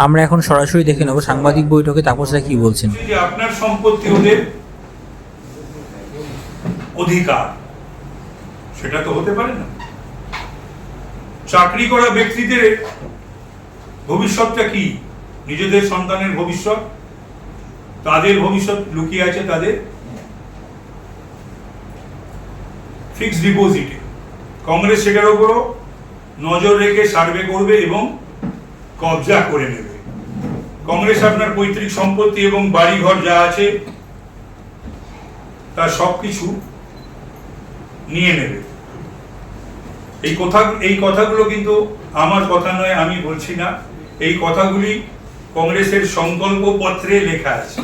আমরা এখন সরাসরি দেখে নেব সাংবাদিক বৈঠকে তাপসরা কি বলছেন। যে আপনার সম্পত্তি ওদের অধিকার, সেটা তো হতে পারে না। চাকরি করা ব্যক্তিদের ভবিষ্যৎটা কি? নিজেদের সন্তানের ভবিষ্যৎ, তাদের ভবিষ্যৎ লুকিয়ে আছে তাদের ফিক্সড ডিপোজিটে। কংগ্রেস সেটার উপরও নজর রেখে সার্ভে করবে এবং কবজা করে নেবে। কংগ্রেস আপনার পৈতৃক সম্পত্তি এবং বাড়িঘর যা আছে তার সবকিছু নিয়ে নেবে। এই কথাগুলো কিন্তু আমার কথা নয়, আমি বলছি না। এই কথাগুলি কংগ্রেসের সংকল্প পত্রে লেখা আছে।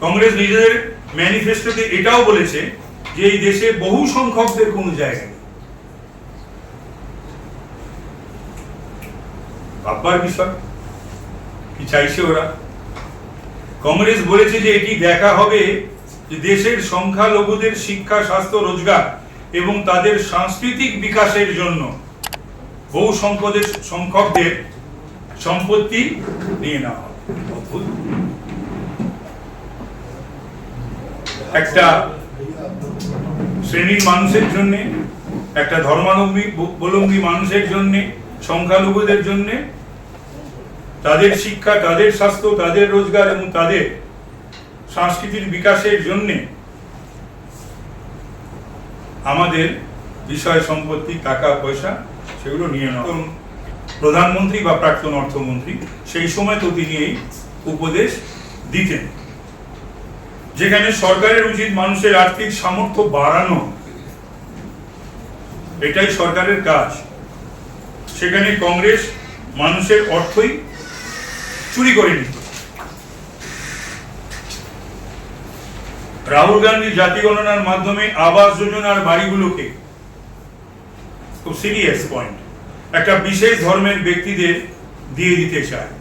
কংগ্রেস নিজেদের ম্যানিফেস্টোতে এটাও বলেছে যে এই দেশে বহু সংখ্যকদের কোনো জায়গা নেই। ভাববার বিষয়, কি চাইছে ওরা? কংগ্রেস বলেছে যে এটি দেখা হবে যে দেশের সংখ্যালঘুদের শিক্ষা, স্বাস্থ্য, রোজগার এবং তাদের সাংস্কৃতিক বিকাশের জন্য বহু সংখ্যকদের সম্পত্তি নিয়ে নেওয়া হবে। অদ্ভুত একটা শ্রেণীর মানুষের জন্য, একটা ধর্মাবলম্বী মানুষের জন্য, সংখ্যালঘুদের জন্য তাদের শিক্ষা, তাদের স্বাস্থ্য, তাদের রোজগার এবং তাদের সাংস্কৃতিক বিকাশের জন্য আমাদের বিষয় সম্পত্তি, টাকা পয়সা সেগুলো নিয়ে নেওয়া। প্রধানমন্ত্রী বা প্রাক্তন অর্থমন্ত্রী সেই সময় তো তিনি এই উপদেশ দিতেন, যেখানে সরকারের উচিত মানুষের আর্থিক সামর্থ্য বাড়ানো, এটাই সরকারের কাজ। সেখানে কংগ্রেস মানুষের অর্থই চুরি করে নিত। রাহুল গান্ধী জাতি গণনার মাধ্যমে আবাস যোজনার বাড়িগুলোকে, খুব সিরিয়াস পয়েন্ট, একটা বিশেষ ধর্মের ব্যক্তিদের দিয়ে দিতে চায়।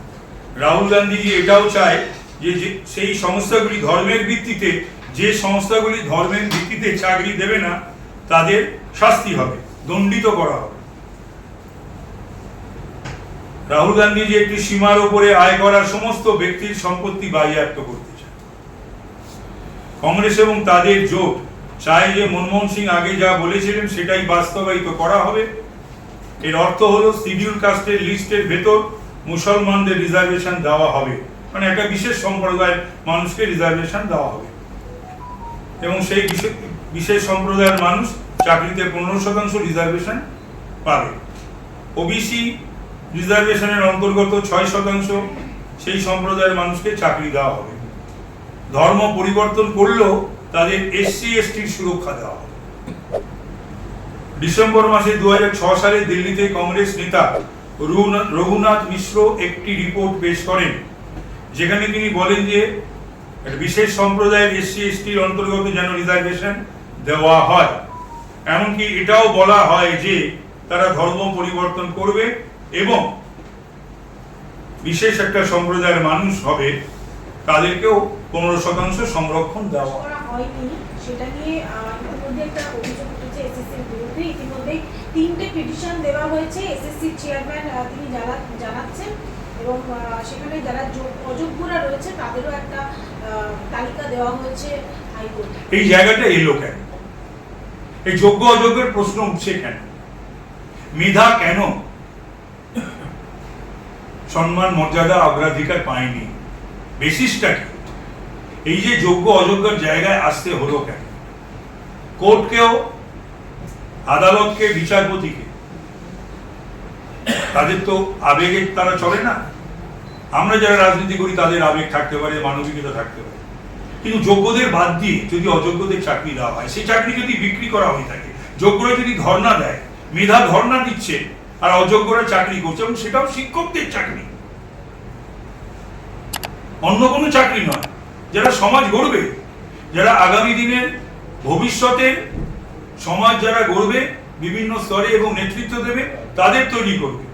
রাহুল গান্ধীজি এটাও চায় যে সেই সংস্থাগুলি ধর্মের ভিত্তিতে, যে সংস্থাগুলি ধর্মের ভিত্তিতে চাকরি দেবে না তাদের শাস্তি হবে, দণ্ডিত করা হবে। রাহুল গান্ধীজি একটি সীমার উপরে আয় করার সমস্ত ব্যক্তির সম্পত্তি বাজেয়াপ্ত করতে চায়। কংগ্রেস এবং তাদের জোট চায় যে মনমোহন সিং আগে যা বলেছিলেন সেটাই বাস্তবায়িত করা হবে। এর অর্থ হলো শিডিউল কাস্টের লিস্টের ভেতর মুসলমানদের রিজার্ভেশন দেওয়া হবে, মানে একটা বিশেষ সম্প্রদায়ের মানুষকে রিজার্ভেশন দেওয়া হবে এবং সেই বিশেষ সম্প্রদায়ের মানুষ চাকরিতে 15% রিজার্ভেশন পাবে। ওবিসি রিজার্ভেশনের অন্তর্গত 6% সেই সম্প্রদায়ের মানুষকে চাকরি দেওয়া হবে। ধর্ম পরিবর্তন করলেও তাদের এসসি এসটির সুরক্ষা দেওয়া হবে। ডিসেম্বর মাসে 2006 সালে দিল্লিতে কংগ্রেস নেতা রঘুনাথ মিশ্র একটি রিপোর্ট পেশ করেন, যেখানে তিনি বলেন যে বিশেষ সম্প্রদায়ের এসসি এসটির অন্তর্গত যেন রিজার্ভেশন দেওয়া হয়। এমনকি এটাও বলা হয় যে তারা ধর্ম পরিবর্তন করবে এবং বিশেষ একটা সম্প্রদায়ের মানুষ হবে, তাদেরকেও 15% সংরক্ষণ দেওয়া হয়নি। সেটা নিয়ে ইতিমধ্যে একটা অভিযোগ উঠেছে এসএসসির বিরুদ্ধে। ইতিমধ্যে 3টে পিটিশন দেওয়া হয়েছে। এসএসসির চেয়ারম্যান তিনি জানাচ্ছেন এবং সেখানে যারা অযোগ্যরা রয়েছে তাদেরও একটা তালিকা দেওয়া হয়েছে হাইকোর্টে। এই জায়গাটা এলো কেন? এই যোগ্য অযোগ্যের প্রশ্ন উঠছে কেন? মেধা কেন সম্মান, মর্যাদা, অগ্রাধিকার পায়নি? বেসিসটা কি? এই যে যোগ্য অযোগ্যের জায়গায় আসতে হলো কেন? কোর্টকেও, আদালতকে, বিচারপতিকে, তাদের তো আবেগে তারা চলে না। আমরা যারা রাজনীতি করি তাদের আবেগ থাকতে পারে, মানবিকতা থাকতে পারে, কিন্তু যোগ্যদের বাদ দিয়ে যদি অযোগ্যদের চাকরি দেওয়া হয়, সেই চাকরি যদি বিক্রি করা হয়ে থাকে, যোগ্যরা যদি ধর্ণা দেয়, মেধা ধর্ণা দিচ্ছে আর অযোগ্যরা চাকরি করছে, এবং সেটাও শিক্ষকদের চাকরি, অন্য কোনো চাকরি নয়। যারা সমাজ গড়বে, যারা আগামী দিনের ভবিষ্যতের সমাজ যারা গড়বে, বিভিন্ন স্তরে এবং নেতৃত্ব দেবে, তাদের তৈরি করবে।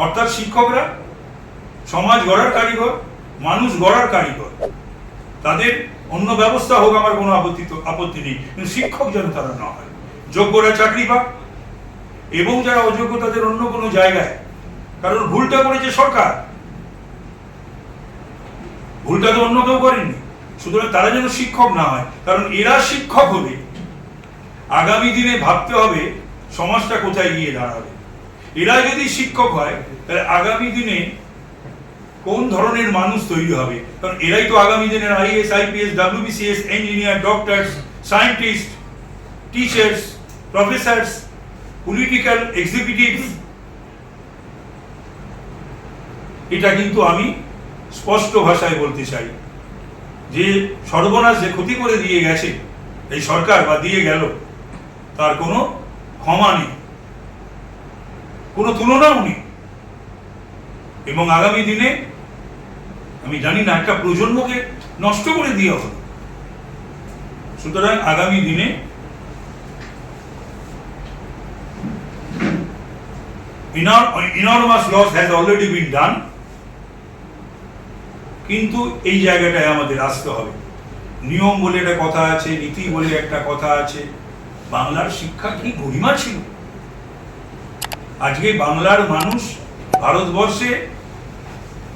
অর্থাৎ শিক্ষকরা সমাজ গড়ার কারিগর, মানুষ গড়ার কারিগর। তাদের অন্য ব্যবস্থা হোক, আমার কোনো আপত্তি নেই, কিন্তু শিক্ষক যেন তারা না হয়। যোগ্যরা চাকরি পাক এবং যারা অযোগ্য তাদের অন্য কোনো জায়গায় কারণ ভুলটা করেছে সরকার, ভুলটা তো অন্য কেউ করেনি। সুতরাং তারা যেন শিক্ষক না হয়, কারণ এরা শিক্ষক হবে। আগামী দিনে ভাবতে হবে সমাজটা কোথায় গিয়ে দাঁড়াবে। এরা যদি শিক্ষক হয় তাহলে আগামী দিনে কোন ধরনের মানুষ তৈরি হবে, কারণ এরাই তো আগামী দিনের is, IPS, WBCS, engineer, doctors, scientist, teachers, professors, political executives. এটা কিন্তু আমি স্পষ্ট ভাষায় বলতে চাই যে সর্বনাশ যে ক্ষতি করে দিয়ে গেছে এই সরকার বা দিয়ে গেল, তার কোনো ক্ষমা নেই, কোনো তুলনাও নেই। এবং আগামী দিনে আমি জানি না একটা প্রজন্মকে নষ্ট করে দিয়ে হবে। সুতরাং আগামী দিনে enormous loss has already been done, কিন্তু এই জায়গাটায় আমাদের আসতে হবে। নিয়ম বলে একটা কথা আছে, নীতি বলে একটা কথা আছে। বাংলার শিক্ষা কি গরিমা ছিল? আজকে বাংলার মানুষ ভারতবর্ষে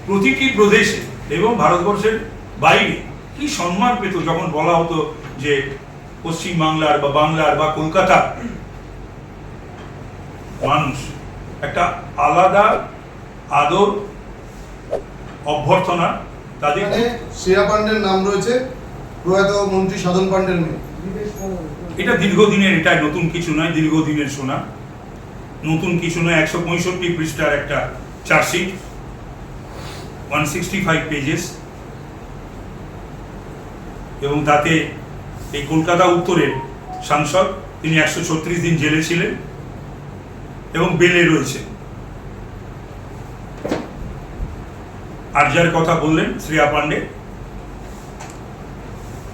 প্রতিটি প্রদেশে এবং ভারতবর্ষের বাইরে কি সম্মান পেত যখন বলা হতো যে পশ্চিম বাংলার বা বাংলার বা কলকাতা মানুষ, একটা আলাদা আদর অভ্যর্থনা তাদের। শ্রেয়া পান্ডের নাম রয়েছে, প্রয়াত মন্ত্রী সাধন পান্ডের মেয়ে। এটা দীর্ঘদিনের, এটা নতুন কিছু নয়, দীর্ঘদিনের শোনা, নতুন কিছু নয়। 165 পৃষ্ঠার একটা চার্জশিট, 165 পেজেস, এবং তাতে এই কলকাতা উত্তরের সাংসদ তিনি 136 দিন জেলে ছিলেন এবং বেলে রয়েছে। আর যার কথা বললেন শ্রেয়া পান্ডে,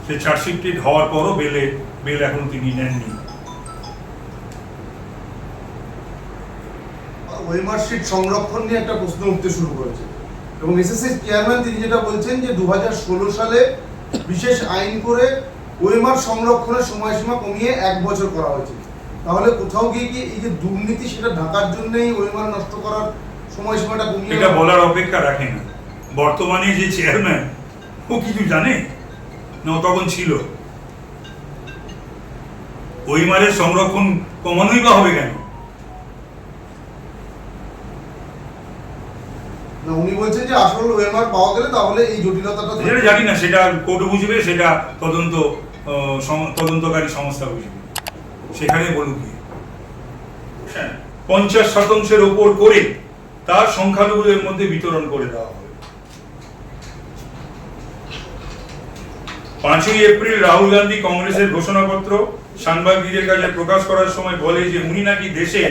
সে চার্জশিটটি হওয়ার পরও বেল এখন তিনি নেননি। ওয়েমার্কশিট সংরক্ষণ নিয়ে একটা প্রশ্ন উঠতে শুরু করেছে এবং এসএসসি চেয়ারম্যান তিনি যেটা বলছেন যে 2016 সালে বিশেষ আইন করে ওয়েমার্ক সংরক্ষণের সময়সীমা কমিয়ে 1 বছর করা হয়েছে। তাহলে কোথাও গিয়ে কি এই যে দুর্নীতি সেটা ঢাকার জন্যই ওয়েমার্ক নষ্ট করার সময়সীমাটা কমিয়ে? এটা বলার অপেক্ষা রাখে না। বর্তমানে যে চেয়ারম্যান ও কিছু জানে না, তখন ছিল। ওয়েমারের সংরক্ষণ কমানোই বা হবে কেন? না, উনি বলছেন যে আসল ওয়েমার্ক পাওয়া গেলে তাহলে এই জটিলতাটা যেটা জানি না, সেটা কোর্ট বুঝবে, সেটা তদন্তকারী সংস্থা বুঝবে, সেখানে বলুক কি 50% ওপর করে তার সংখ্যালঘুদের মধ্যে বিতরণ করে দেওয়া হবে। 5ই এপ্রিল রাহুল গান্ধী কংগ্রেসের ঘোষণাপত্র সাংবাদিকদের কাছে প্রকাশ করার সময় বলে যে উনি নাকি দেশে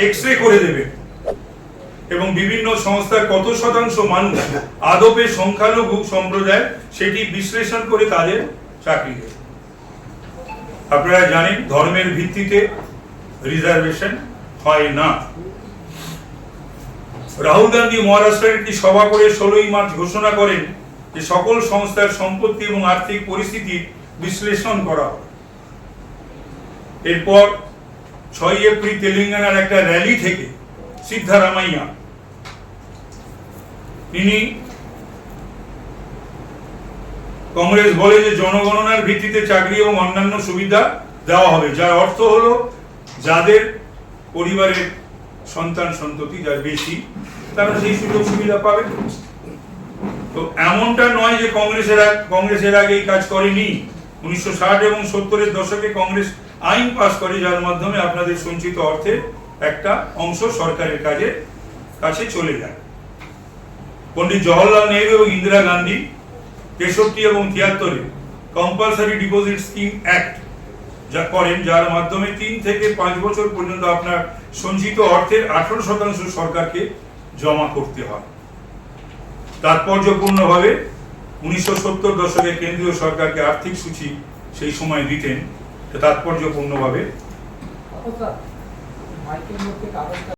এক্স-রে করে দেবেন এবং বিভিন্ন সংস্থার কত শতাংশ মানুষ আদপে সংখ্যালঘু সম্প্রদায় সেটি বিশ্লেষণ করে তাদের চাকরি দেবে। আপনারা জানেন ধর্মের ভিত্তিতে রিজার্ভেশন হয় না। রাহুল গান্ধী মহারাষ্ট্রের একটি সভা করে 16ই মার্চ ঘোষণা করেন যে সকল সংস্থার সম্পত্তি এবং আর্থিক পরিস্থিতি বিশ্লেষণ করা হবে। এরপর 6ই এপ্রিল তেলেঙ্গানার একটা র্যালি থেকে সিদ্ধারামাইয়া তিনি কংগ্রেস বলে যে জনগণনার ভিত্তিতে চাকরি এবং অন্যান্য সুবিধা দেওয়া হবে, যার অর্থ হলো যাদের পরিবারের সন্তান সন্ততি যার বেশি তারা সেই সুযোগ সুবিধা পাবে। তো এমনটা নয় যে কংগ্রেসের আগে এই কাজ করেনি। 1960 এবং 70-এর দশকে কংগ্রেস আইন পাস করে যার মাধ্যমে আপনাদের সঞ্চিত অর্থের একটা অংশ সরকারের কাছে চলে যায়। পণ্ডিত জওহরলাল নেহরু এবং ইন্দিরা গান্ধী 63 এবং 73-এ কম্পালসারি ডিপোজিট স্কিম অ্যাক্ট যা করেন, যার মাধ্যমে 3 থেকে 5 বছর পর্যন্ত আপনার সঞ্চিত অর্থের 18% সরকারকে জমা করতে হয়। তাৎপর্যপূর্ণভাবে 1970 দশকে কেন্দ্রীয় সরকারকে আর্থিক সূচি সেই সময় দিতেন, তাৎপর্যপূর্ণভাবে